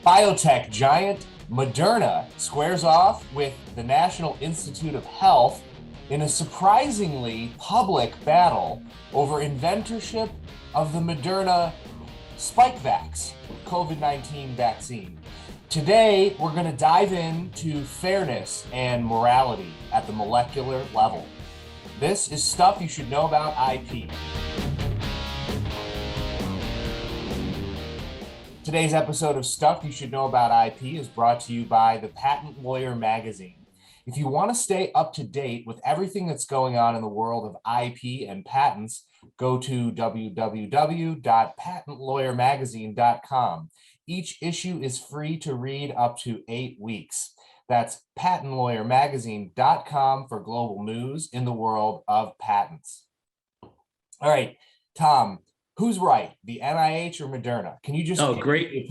Biotech giant Moderna squares off with the National Institute of Health in a surprisingly public battle over inventorship of the Moderna Spikevax COVID-19 vaccine. Today, we're going to dive into fairness and morality at the molecular level. This is Stuff You Should Know About IP. Today's episode of Stuff You Should Know About IP is brought to you by the Patent Lawyer magazine. If you want to stay up to date with everything that's going on in the world of IP and patents, go to www.patentlawyermagazine.com. Each issue is free to read up to 8 weeks. That's patentlawyermagazine.com for global news in the world of patents. All right, Tom, who's right, the NIH or Moderna? Can you just great the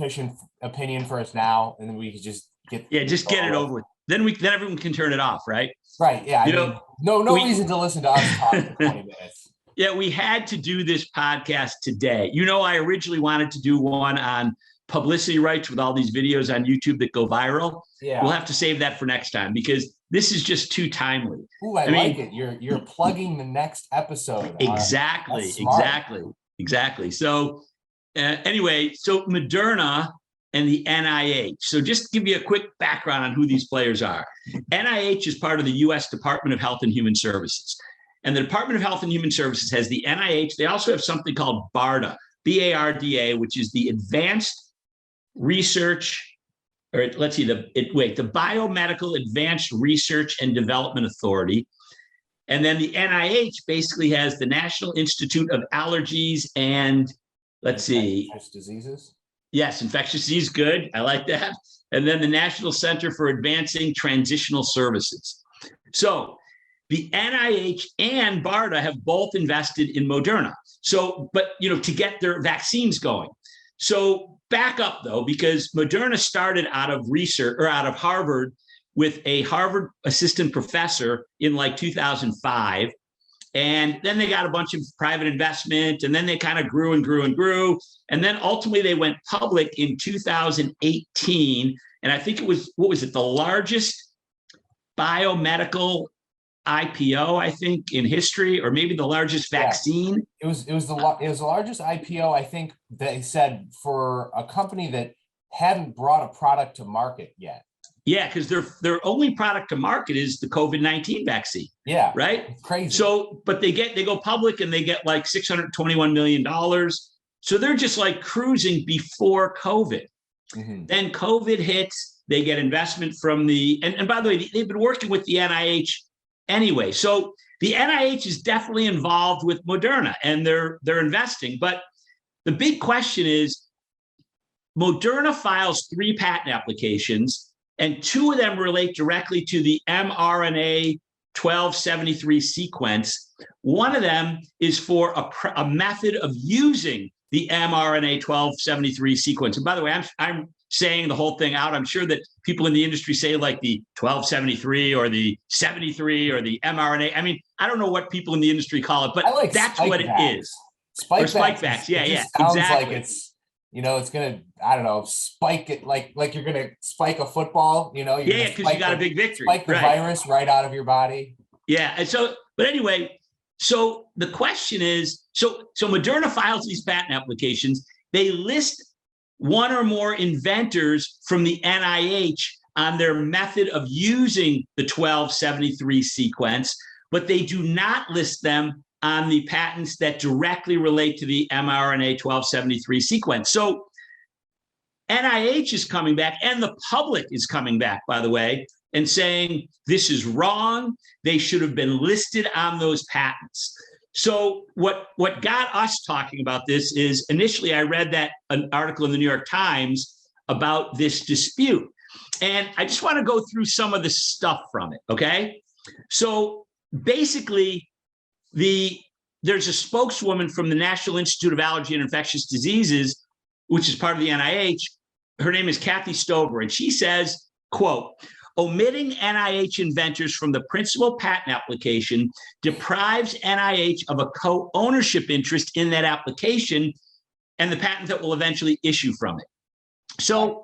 opinion for us now, and then we can just get get it over with. Then everyone can turn it off, right? Right. Yeah. No reason to listen to us talk for 20 minutes. Yeah, we had to do this podcast today. I originally wanted to do one on publicity rights with all these videos on YouTube that go viral. Yeah. We'll have to save that for next time because this is just too timely. Ooh, I like it. You're plugging the next episode. Exactly. So anyway, so Moderna and the NIH. So just to give you a quick background on who these players are. NIH is part of the U.S. Department of Health and Human Services. And the Department of Health and Human Services has the NIH. They also have something called BARDA, B-A-R-D-A, which is the Advanced Research, or let's see, the Biomedical Advanced Research and Development Authority. And then the NIH basically has the National Institute of Allergies and, Infectious diseases. Yes, infectious disease, good. I like that. And then the National Center for Advancing Transitional Services. So the NIH and BARDA have both invested in Moderna. So, but, to get their vaccines going. So back up though, because Moderna started out of research or out of Harvard with a Harvard assistant professor in 2005. And then they got a bunch of private investment, and then they kind of grew and grew and grew. And then ultimately they went public in 2018. And I think it was, the largest biomedical IPO, I think, in history, or maybe the largest vaccine. Yeah. It was the largest IPO, I think, they said, for a company that hadn't brought a product to market yet. Yeah, because their only product to market is the COVID-19 vaccine. Yeah, right. It's crazy. So, but they go public and they get $621 million. So they're just cruising before COVID. Mm-hmm. Then COVID hits. They get investment from and by the way, they've been working with the NIH anyway. So the NIH is definitely involved with Moderna and they're investing. But the big question is, Moderna files 3 patent applications. And 2 of them relate directly to the mRNA 1273 sequence. One of them is for a method of using the mRNA 1273 sequence. And by the way, I'm saying the whole thing out. I'm sure that people in the industry say the 1273 or the 73 or the mRNA. I mean, I don't know what people in the industry call it, but that's what it is. Spikevax. Yeah, sounds exactly. Like it's, it's going to, I don't know, spike it like you're going to spike a football, because you got a big victory. Spike the virus right out of your body. Yeah. And so, but anyway, so the question is, so Moderna files these patent applications. They list one or more inventors from the NIH on their method of using the 1273 sequence, but they do not list them on the patents that directly relate to the mRNA 1273 sequence. So NIH is coming back, and the public is coming back, by the way, and saying this is wrong. They should have been listed on those patents. So what got us talking about this is, initially I read an article in the New York Times about this dispute. And I just want to go through some of the stuff from it, okay? So basically, there's a spokeswoman from the National Institute of Allergy and Infectious Diseases, which is part of the NIH. Her name is Kathy Stover, and she says, quote, Omitting NIH inventors from the principal patent application deprives NIH of a co-ownership interest in that application and the patent that will eventually issue from it. So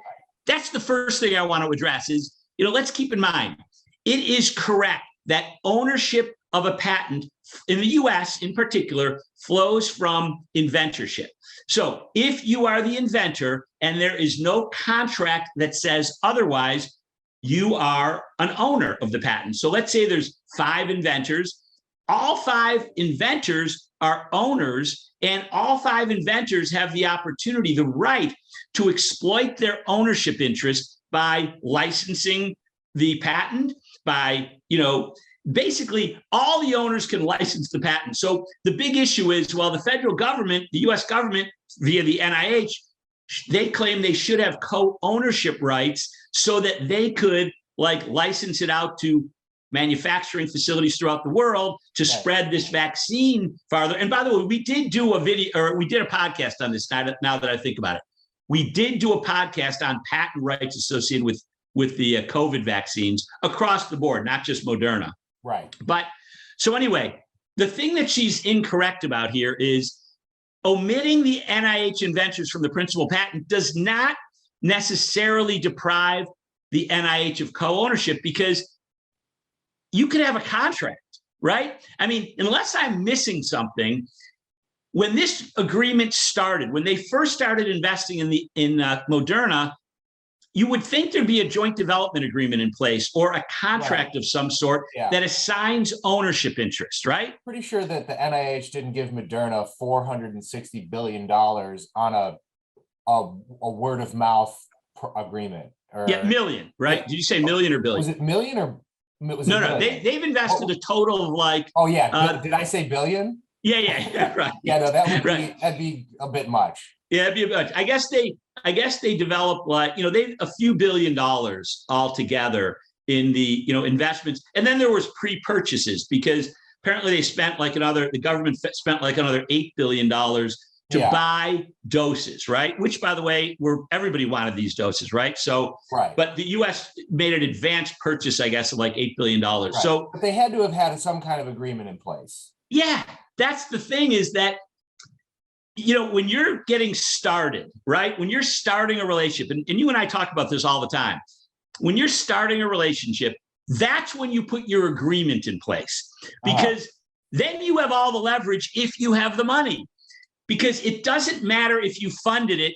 that's the first thing I want to address is, let's keep in mind, it is correct that ownership of a patent in the US in particular flows from inventorship. So if you are the inventor and there is no contract that says otherwise, you are an owner of the patent. So let's say there's 5 inventors. All 5 inventors are owners, and all 5 inventors have the opportunity, the right to exploit their ownership interest by licensing the patent, by, basically all the owners can license the patent. So the big issue is, well, the federal government, the US government via the NIH, they claim they should have co-ownership rights so that they could license it out to manufacturing facilities throughout the world to spread this vaccine farther. And by the way, we did do a video, or we did a podcast on this now that I think about it. We did do a podcast on patent rights associated with the COVID vaccines across the board, not just Moderna. Right. But so anyway, the thing that she's incorrect about here is omitting the NIH inventors from the principal patent does not necessarily deprive the NIH of co-ownership, because you could have a contract, right? I mean, unless I'm missing something, when this agreement started, when they first started investing in Moderna, you would think there'd be a joint development agreement in place or a contract of some sort that assigns ownership interest, right? Pretty sure that the NIH didn't give Moderna $460 billion on a word of mouth agreement. Million, right? Did you say million or billion? Was it million or was it no? billion? They've invested a total of did I say billion? Yeah, right. Yeah, no, that'd be a bit much. Yeah, it'd be a bunch. I guess they developed they a few $1 billion altogether in the investments, and then there was pre-purchases because apparently they spent the government spent another $8 billion to buy doses, right? Which, by the way, everybody wanted these doses, right? So, but the U.S. made an advanced purchase, I guess, of $8 billion. Right. So, but they had to have had some kind of agreement in place. Yeah, that's the thing is that. When you're getting started, right? When you're starting a relationship, and you and I talk about this all the time, when you're starting a relationship, that's when you put your agreement in place, because then you have all the leverage if you have the money, because it doesn't matter if you funded it,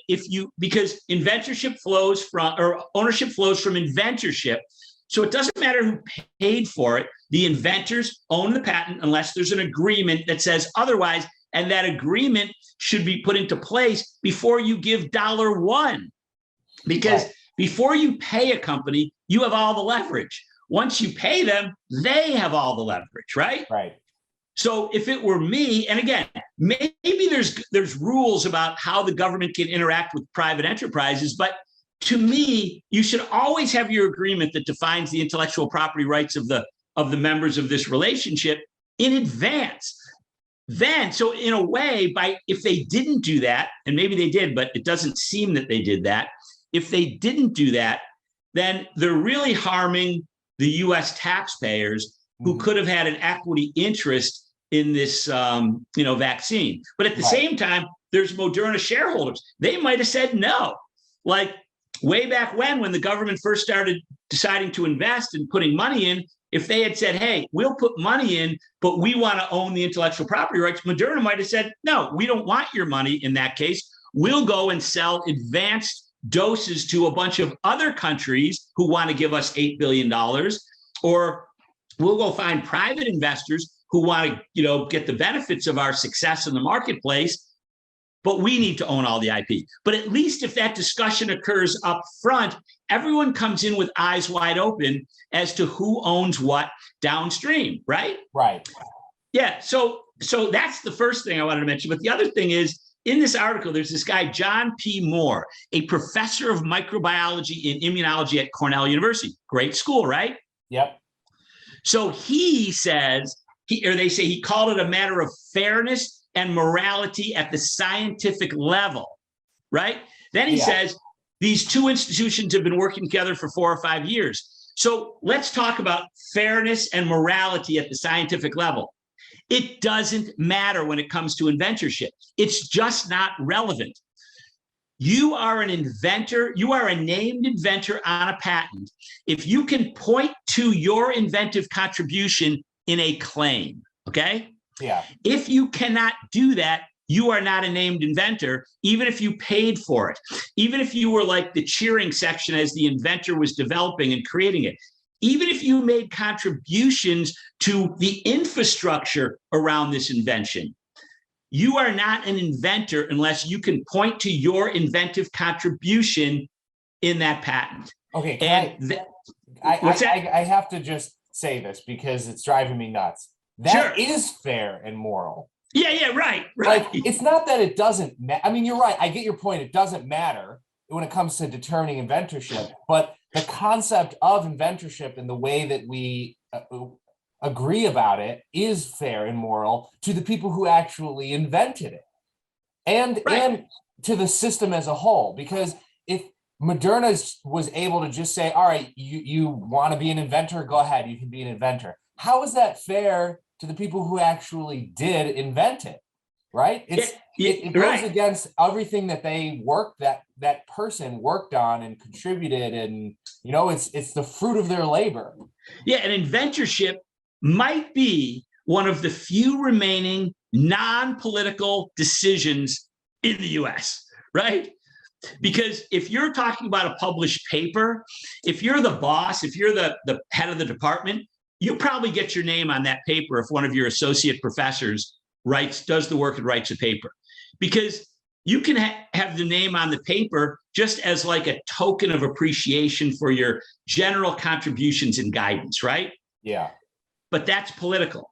because inventorship flows from, or ownership flows from inventorship. So it doesn't matter who paid for it. The inventors own the patent unless there's an agreement that says otherwise. And that agreement should be put into place before you give $1, because before you pay a company, you have all the leverage. Once you pay them, they have all the leverage, right? Right. So if it were me, and again, maybe there's rules about how the government can interact with private enterprises, but to me, you should always have your agreement that defines the intellectual property rights of the members of this relationship in advance. Then, so in a way, if they didn't do that, and maybe they did, but it doesn't seem that they did that. If they didn't do that, then they're really harming the U.S. taxpayers who could have had an equity interest in this, vaccine. But at the same time, there's Moderna shareholders. They might have said no. Way back when the government first started deciding to invest and putting money in, if they had said, hey, we'll put money in, but we want to own the intellectual property rights, Moderna might have said, no, we don't want your money in that case. We'll go and sell advanced doses to a bunch of other countries who want to give us $8 billion, or we'll go find private investors who want to, get the benefits of our success in the marketplace, but we need to own all the IP. But at least if that discussion occurs up front, everyone comes in with eyes wide open as to who owns what downstream, right? Right. Yeah. So that's the first thing I wanted to mention. But the other thing is, in this article, there's this guy, John P. Moore, a professor of microbiology and immunology at Cornell University. Great school, right? Yep. So he says, they say he called it a matter of fairness and morality at the scientific level, right? Then he says, these two institutions have been working together for 4 or 5 years. So let's talk about fairness and morality at the scientific level. It doesn't matter when it comes to inventorship. It's just not relevant. You are an inventor. You are a named inventor on a patent if you can point to your inventive contribution in a claim, okay? Yeah. If you cannot do that, you are not a named inventor, even if you paid for it, even if you were like the cheering section as the inventor was developing and creating it, even if you made contributions to the infrastructure around this invention. You are not an inventor unless you can point to your inventive contribution in that patent. Okay. I have to just say this because it's driving me nuts. That is fair and moral. Yeah, right. Like, it's not that it doesn't matter. I mean, you're right. I get your point. It doesn't matter when it comes to determining inventorship, but the concept of inventorship and the way that we agree about it is fair and moral to the people who actually invented it and to the system as a whole. Because if Moderna was able to just say, all right, you want to be an inventor, go ahead, you can be an inventor. How is that fair to the people who actually did invent it? Right? It goes against everything that they worked, that person worked on and contributed, and it's the fruit of their labor. Yeah, and inventorship might be one of the few remaining non-political decisions in the US, right? Because if you're talking about a published paper, if you're the boss, if you're the head of the department, you probably get your name on that paper if one of your associate professors does the work and writes a paper. Because you can have the name on the paper just as like a token of appreciation for your general contributions and guidance, right? Yeah. But that's political.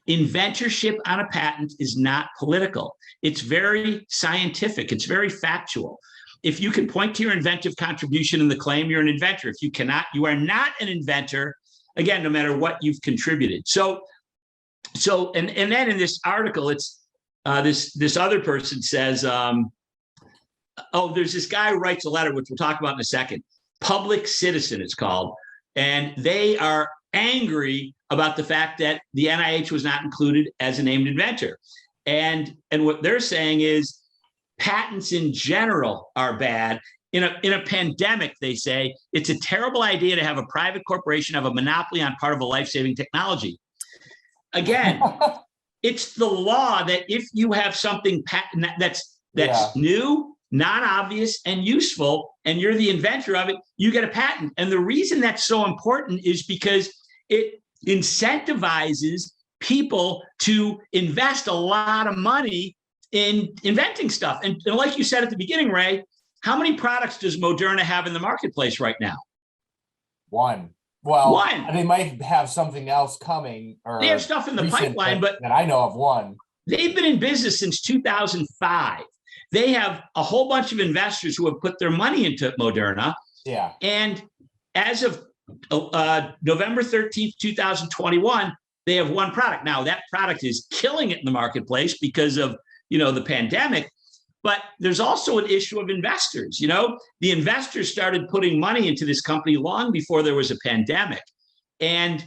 Inventorship on a patent is not political. It's very scientific. It's very factual. If you can point to your inventive contribution in the claim, you're an inventor. If you cannot, you are not an inventor, again, no matter what you've contributed. So then in this article, it's this other person says, there's this guy who writes a letter, which we'll talk about in a second. Public Citizen, it's called. And they are angry about the fact that the NIH was not included as a named inventor. And what they're saying is patents in general are bad. In a pandemic, they say, it's a terrible idea to have a private corporation have a monopoly on part of a life-saving technology. Again, it's the law that if you have something patent that's new, non-obvious, and useful, and you're the inventor of it, you get a patent. And the reason that's so important is because it incentivizes people to invest a lot of money in inventing stuff. And like you said at the beginning, Ray, how many products does Moderna have in the marketplace right now? One. Well, they might have something else coming. Or they have stuff in the pipeline, but that I know of one. They've been in business since 2005. They have a whole bunch of investors who have put their money into Moderna. Yeah. And as of November 13th, 2021, they have one product. Now, that product is killing it in the marketplace because of, the pandemic. But there's also an issue of investors. The investors started putting money into this company long before there was a pandemic. And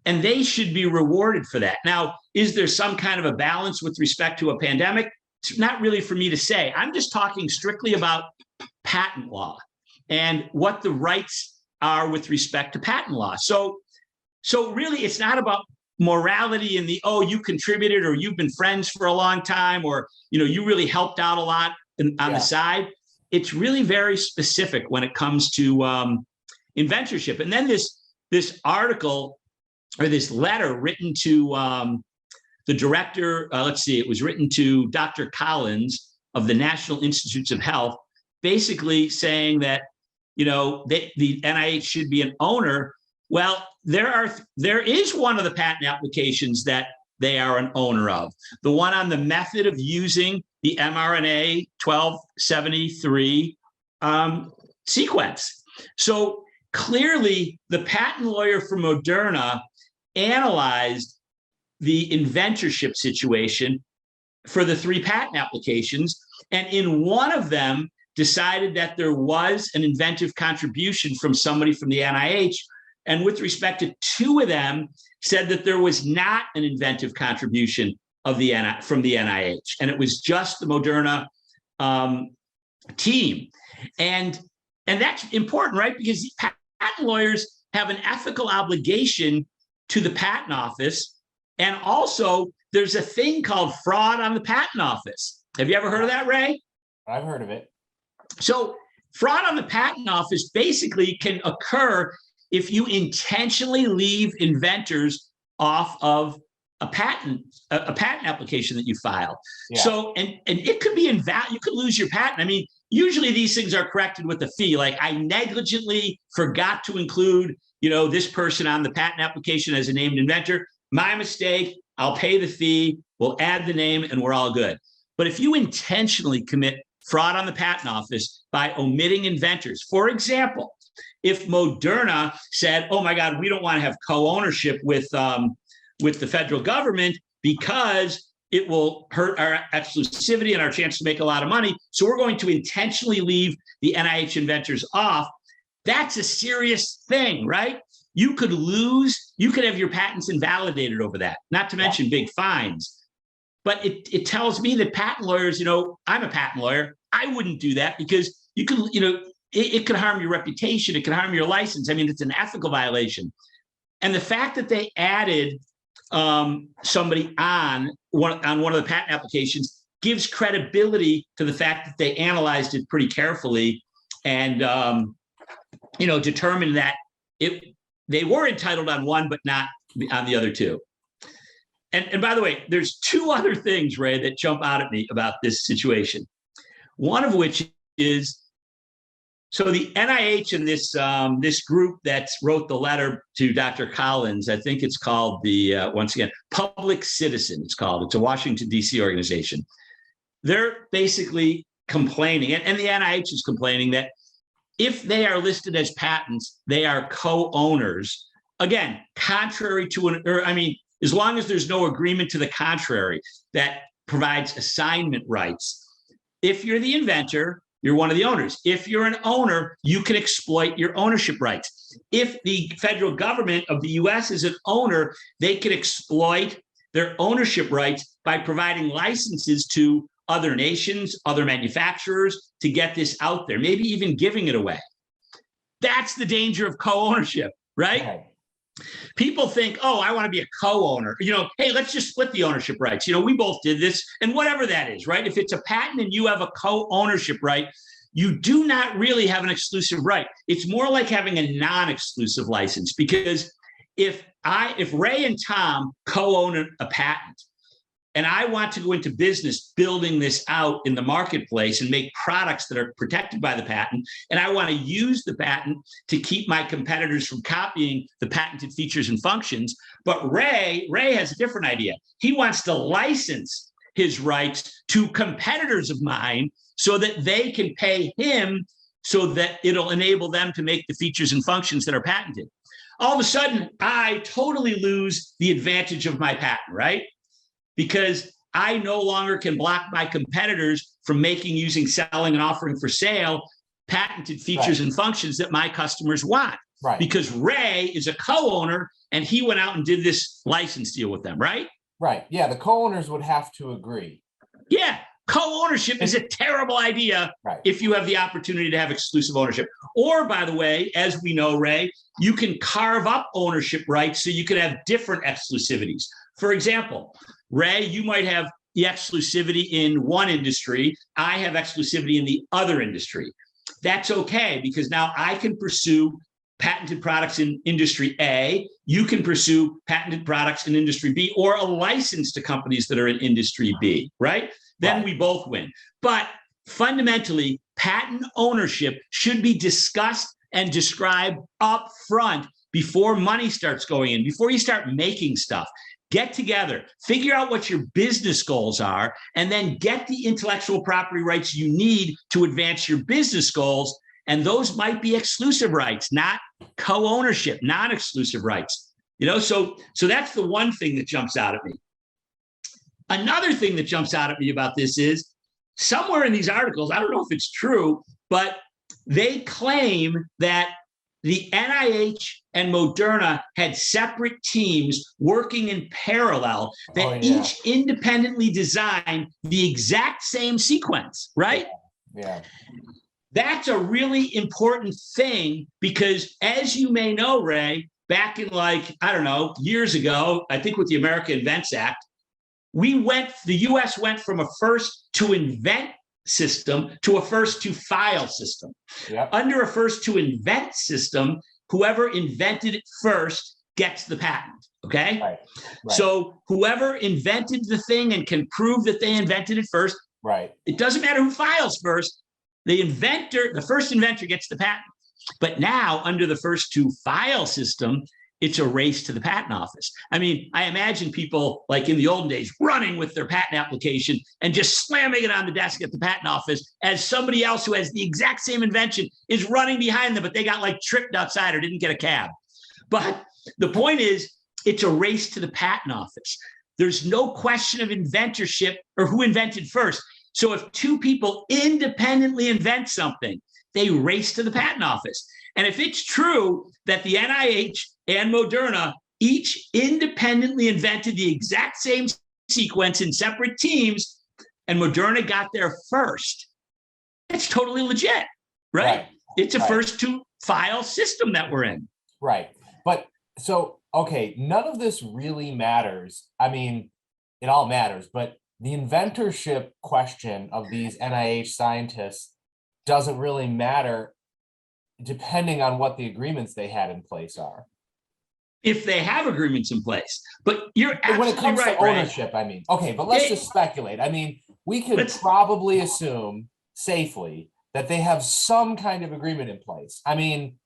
they should be rewarded for that. Now, is there some kind of a balance with respect to a pandemic? It's not really for me to say. I'm just talking strictly about patent law and what the rights are with respect to patent law. So really, it's not about morality and you contributed, or you've been friends for a long time, or you really helped out a lot on the side. It's really very specific when it comes to inventorship. And then this article or this letter written to the director, it was written to Dr. Collins of the National Institutes of Health, basically saying that the NIH should be an owner. Well, there is one of the patent applications that they are an owner of, the one on the method of using the mRNA 1273 sequence. So clearly, the patent lawyer for Moderna analyzed the inventorship situation for the 3 patent applications, and in one of them decided that there was an inventive contribution from somebody from the NIH. And with respect to 2 of them, said that there was not an inventive contribution from the NIH, and it was just the Moderna team. And that's important, right? Because patent lawyers have an ethical obligation to the patent office. And also, there's a thing called fraud on the patent office. Have you ever heard of that, Ray? I've heard of it. So fraud on the patent office basically can occur if you intentionally leave inventors off of a patent application that you file. Yeah. So, and it could be invalid. You could lose your patent. I mean, usually these things are corrected with a fee. Like, I negligently forgot to include, this person on the patent application as a named inventor. My mistake. I'll pay the fee. We'll add the name, and we're all good. But if you intentionally commit fraud on the patent office by omitting inventors, for example, if Moderna said, "Oh my God, we don't want to have co-ownership with the federal government because it will hurt our exclusivity and our chance to make a lot of money, so we're going to intentionally leave the NIH inventors off," that's a serious thing, right? You could have your patents invalidated over that, not to mention big fines. But it tells me that patent lawyers, I'm a patent lawyer, I wouldn't do that, because you could, it could harm your reputation, it could harm your license. I mean, it's an ethical violation. And the fact that they added somebody on one of the patent applications gives credibility to the fact that they analyzed it pretty carefully and determined that they were entitled on one, but not on the other two. And by the way, there's two other things, Ray, that jump out at me about this situation. One of which is, so the NIH and this group that wrote the letter to Dr. Collins, I think it's called once again, Public Citizen, it's called. It's a Washington, D.C. organization. They're basically complaining, and the NIH is complaining, that if they are listed as patents, they are co-owners. Again, contrary to as long as there's no agreement to the contrary that provides assignment rights. If you're the inventor, you're one of the owners. If you're an owner, you can exploit your ownership rights. If the federal government of the US is an owner, they can exploit their ownership rights by providing licenses to other nations, other manufacturers to get this out there, maybe even giving it away. That's the danger of co-ownership, right? Okay. People think, "Oh, I want to be a co-owner. Hey, let's just split the ownership rights. We both did this," and whatever that is, right? If it's a patent and you have a co-ownership right, you do not really have an exclusive right. It's more like having a non-exclusive license, because if Ray and Tom co-own a patent, and I want to go into business building this out in the marketplace and make products that are protected by the patent, and I want to use the patent to keep my competitors from copying the patented features and functions. But Ray has a different idea. He wants to license his rights to competitors of mine so that they can pay him so that it'll enable them to make the features and functions that are patented. All of a sudden, I totally lose the advantage of my patent, right? Because I no longer can block my competitors from making, using, selling, and offering for sale patented features and functions that my customers want. Right. Because Ray is a co-owner and he went out and did this license deal with them, right? Right. Yeah, the co-owners would have to agree. Yeah. Co-ownership is a terrible idea if you have the opportunity to have exclusive ownership. Or, by the way, as we know, Ray, you can carve up ownership rights so you can have different exclusivities. For example, Ray, you might have the exclusivity in one industry. I have exclusivity in the other industry. That's okay, because now I can pursue patented products in industry A. You can pursue patented products in industry B, or a license to companies that are in industry B, right? Then we both win. But fundamentally, patent ownership should be discussed and described up front before money starts going in, before you start making stuff. Get together, figure out what your business goals are, and then get the intellectual property rights you need to advance your business goals. And those might be exclusive rights, not co-ownership, non-exclusive rights. So that's the one thing that jumps out at me. Another thing that jumps out at me about this is, somewhere in these articles, I don't know if it's true, but they claim that the NIH and Moderna had separate teams working in parallel that each independently designed the exact same sequence, right? Yeah. That's a really important thing because, as you may know, Ray, back in I don't know, years ago, I think with the America Invents Act, the US went from a first to invent system to a first to file system. Yep. Under a first to invent system, whoever invented it first gets the patent. Okay. Right. So whoever invented the thing and can prove that they invented it first, right. It doesn't matter who files first. The first inventor gets the patent. But now, under the first to file system, it's a race to the patent office. I mean, I imagine people like in the olden days running with their patent application and just slamming it on the desk at the patent office as somebody else who has the exact same invention is running behind them, but they got tripped outside or didn't get a cab. But the point is, it's a race to the patent office. There's no question of inventorship or who invented first. So if two people independently invent something, they race to the patent office. And if it's true that the NIH and Moderna each independently invented the exact same sequence in separate teams, and Moderna got there first, it's totally legit, right? It's a first to file system that we're in. Right. But so, okay, none of this really matters. I mean, it all matters, but the inventorship question of these NIH scientists doesn't really matter depending on what the agreements they had in place are. If they have agreements in place. But you're absolutely when it comes right, to ownership, right? I mean, okay, but let's just speculate. I mean, we could probably assume safely that they have some kind of agreement in place. I mean,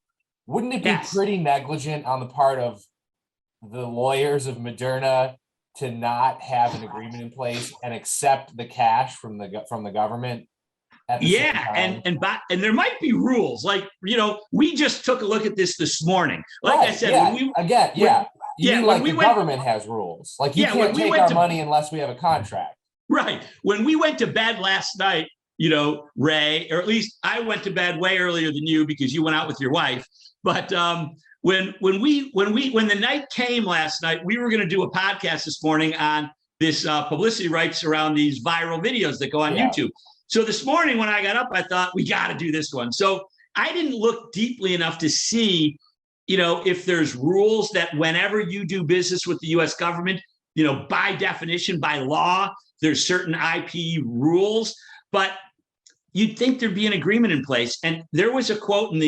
wouldn't it be pretty negligent on the part of the lawyers of Moderna to not have an agreement in place and accept the cash from the government? And there might be rules. We just took a look at this morning. I said, when the government has rules. You can't take our money unless we have a contract. Right. When we went to bed last night, Ray, or at least I went to bed way earlier than you because you went out with your wife. But when the night came last night, we were going to do a podcast this morning on this publicity rights around these viral videos that go on YouTube. So this morning when I got up, I thought we got to do this one. So I didn't look deeply enough to see, if there's rules that whenever you do business with the U.S. government, by definition, by law, there's certain IP rules. But you'd think there'd be an agreement in place. And there was a quote in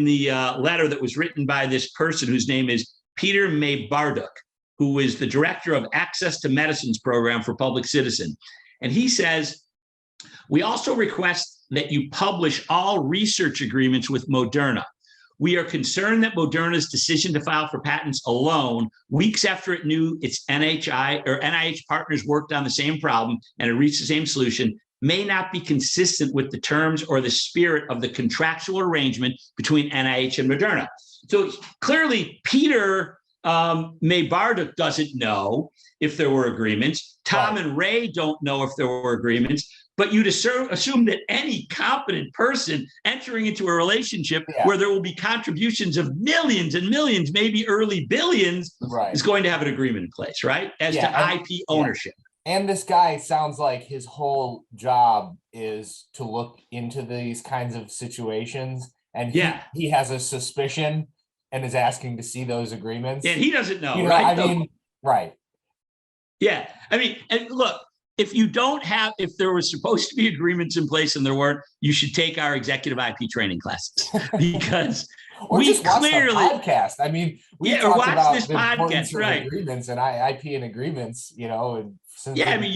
the letter that was written by this person whose name is Peter Maybarduk, who is the director of Access to Medicines Program for Public Citizen. And he says, "We also request that you publish all research agreements with Moderna. We are concerned that Moderna's decision to file for patents alone, weeks after it knew its NIH partners worked on the same problem and had reached the same solution, may not be consistent with the terms or the spirit of the contractual arrangement between NIH and Moderna." So clearly, Peter Maybarduk doesn't know if there were agreements. Tom and Ray don't know if there were agreements. But you'd assume that any competent person entering into a relationship where there will be contributions of millions and millions, maybe early billions, is going to have an agreement in place, right? As to IP ownership. And this guy sounds like his whole job is to look into these kinds of situations. And he has a suspicion and is asking to see those agreements. And he doesn't know, right? Right. Yeah. I mean, and look, if there were supposed to be agreements in place and there weren't, you should take our executive IP training classes because we just clearly watch the podcast. I mean, we talked about this the podcast, right? Agreements and IP and agreements, you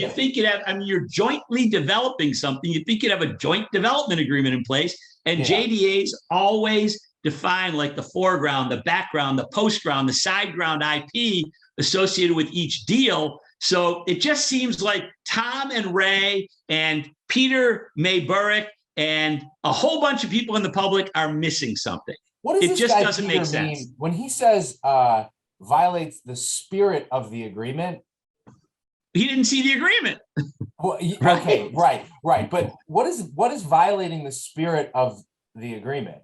think you'd have. You're jointly developing something. You think you'd have a joint development agreement in place, and JDAs always define the foreground, the background, the postground, the sideground IP associated with each deal. So it just seems like Tom and Ray and Peter Maybarduk and a whole bunch of people in the public are missing something. What does it just doesn't make sense. Mean when he says violates the spirit of the agreement? He didn't see the agreement. Well, okay, right. But what is violating the spirit of the agreement?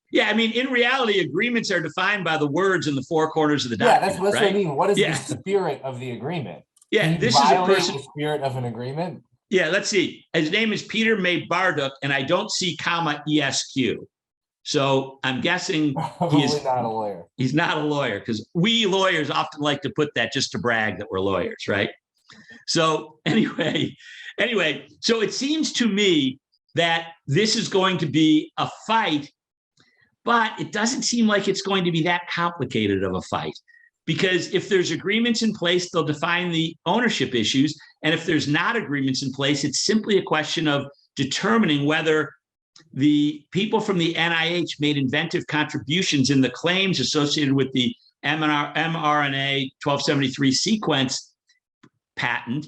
Yeah, I mean, in reality, agreements are defined by the words in the four corners of the document. Yeah, that's what I mean. What is the spirit of the agreement? Yeah, this is a person. The spirit of an agreement. Yeah, let's see. His name is Peter May Barduk, and I don't see comma ESQ. So I'm guessing Probably not a lawyer. He's not a lawyer, because we lawyers often like to put that just to brag that we're lawyers, right? So anyway, so it seems to me that this is going to be a fight, but it doesn't seem like it's going to be that complicated of a fight. Because if there's agreements in place, they'll define the ownership issues. And if there's not agreements in place, it's simply a question of determining whether the people from the NIH made inventive contributions in the claims associated with the mRNA 1273 sequence patent,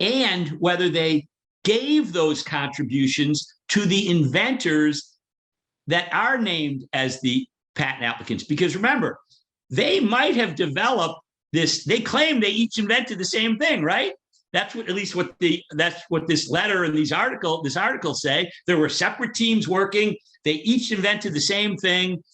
and whether they gave those contributions to the inventors that are named as the patent applicants. Because remember, they might have developed this. They claim they each invented the same thing, right? That's what, at least that's what this letter and this article say. There were separate teams working. They each invented the same thing.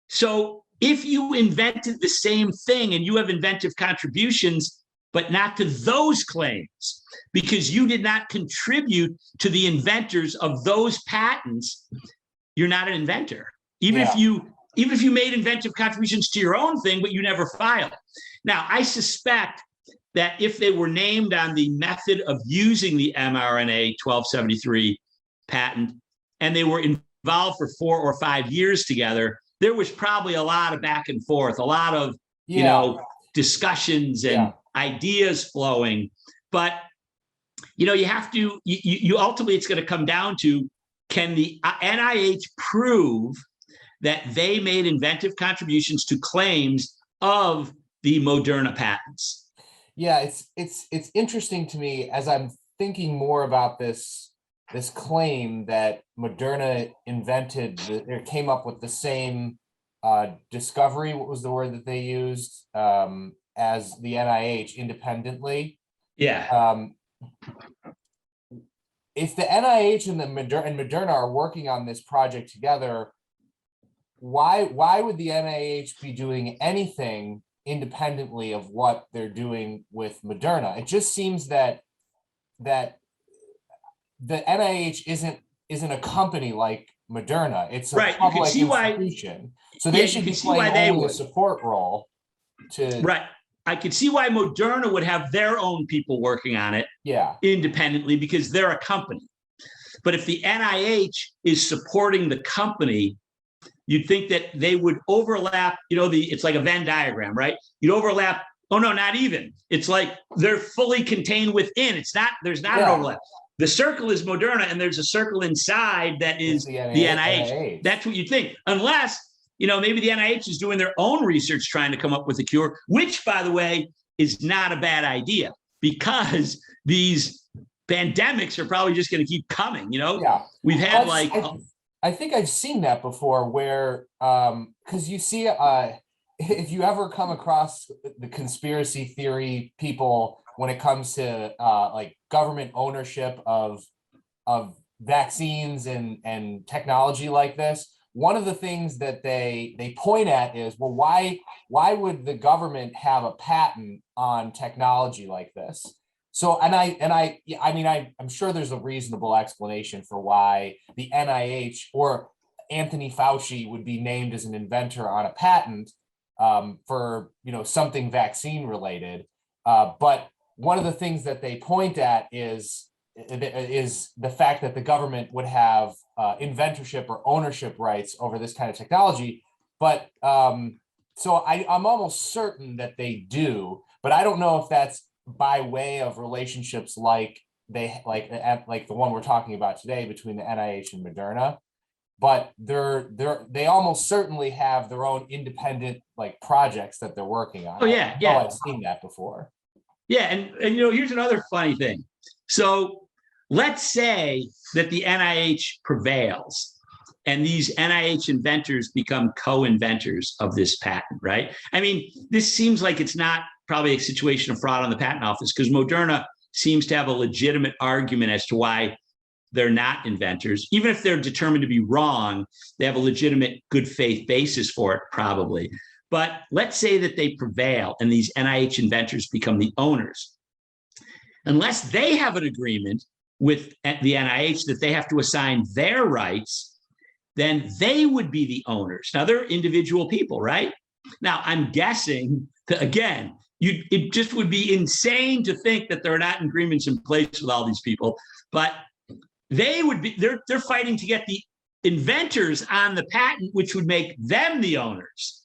So if you invented the same thing and you have inventive contributions, but not to those claims, because you did not contribute to the inventors of those patents, you're not an inventor. Even if you made inventive contributions to your own thing, but you never filed. Now, I suspect that if they were named on the method of using the mRNA 1273 patent, and they were involved for 4 or 5 years together, there was probably a lot of back and forth, a lot of discussions and ideas flowing. But you have to, you ultimately, it's going to come down to, can the NIH prove that they made inventive contributions to claims of the Moderna patents? Yeah, it's interesting to me as I'm thinking more about this claim that Moderna came up with the same discovery. What was the word that they used? As the NIH independently. Yeah. If the NIH and Moderna are working on this project together, why would the NIH be doing anything independently of what they're doing with Moderna? It just seems that the NIH isn't a company like Moderna. It's a public institution. So they should be playing only a support role to. Right. I could see why Moderna would have their own people working on it independently, because they're a company. But if the NIH is supporting the company, you'd think that they would overlap, it's like a Venn diagram, right? You'd overlap. Oh, no, not even. It's like they're fully contained within. There's not an overlap. The circle is Moderna, and there's a circle inside that is the NIH. That's what you'd think. Unless, maybe the NIH is doing their own research trying to come up with a cure, which, by the way, is not a bad idea, because these pandemics are probably just going to keep coming, We've had I think I've seen that before where, because you see, if you ever come across the conspiracy theory people when it comes to like government ownership of vaccines and technology like this, one of the things that they point at is, well, why would the government have a patent on technology like this? So, I'm sure there's a reasonable explanation for why the NIH or Anthony Fauci would be named as an inventor on a patent for, something vaccine related. But one of the things that they point at is the fact that the government would have inventorship or ownership rights over this kind of technology. But so I'm almost certain that they do, but I don't know if that's by way of relationships like the one we're talking about today between the NIH and Moderna, but they almost certainly have their own independent projects that they're working on. Oh yeah, I've seen that before. Yeah, and here's another funny thing. So let's say that the NIH prevails and these NIH inventors become co-inventors of this patent, right? I mean, this seems like it's not probably a situation of fraud on the patent office, because Moderna seems to have a legitimate argument as to why they're not inventors. Even if they're determined to be wrong, they have a legitimate good faith basis for it, probably. But let's say that they prevail and these NIH inventors become the owners. unless they have an agreement with the NIH that they have to assign their rights, then they would be the owners. Now, they're individual people, right? Now, I'm guessing that, again, it just would be insane to think that there are not agreements in place with all these people, but they're fighting to get the inventors on the patent, which would make them the owners.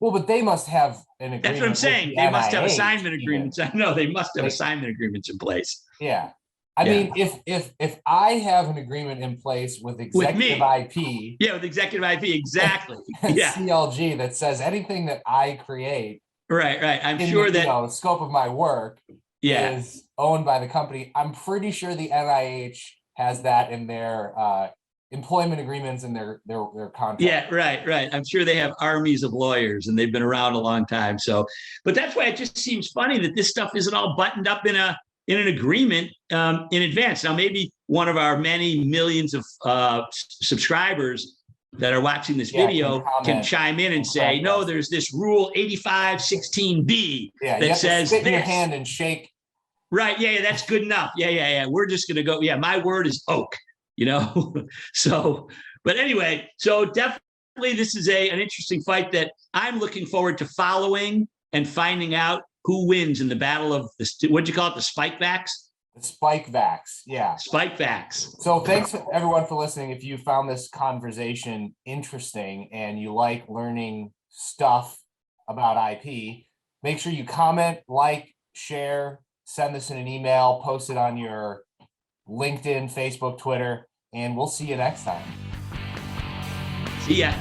Well, but they must have an agreement. That's what I'm saying. They must have assignment agreements. I know they must have assignment agreements in place. Yeah. I mean, if I have an agreement in place with executive IP. Yeah, with executive IP, exactly. Yeah. CLG that says anything that I create. Right. I'm sure that the scope of my work is owned by the company. I'm pretty sure the NIH has that in their employment agreements and their contract. Yeah, right. I'm sure they have armies of lawyers and they've been around a long time. So, but that's why it just seems funny that this stuff isn't all buttoned up in an agreement in advance. Now, maybe one of our many millions of subscribers that are watching this video can chime in and say, no, there's this rule 8516B that says spit in your hand and shake. Right. Yeah, that's good enough. Yeah. We're just going to go. Yeah, my word is oak, So, but anyway, so definitely this is an interesting fight that I'm looking forward to following and finding out who wins in the battle of what'd you call it? The Spikevax? The Spikevax. Yeah. Spikevax. So thanks everyone for listening. If you found this conversation interesting and you like learning stuff about IP, make sure you comment, like, share, send this in an email, post it on your LinkedIn, Facebook, Twitter, and we'll see you next time. See ya.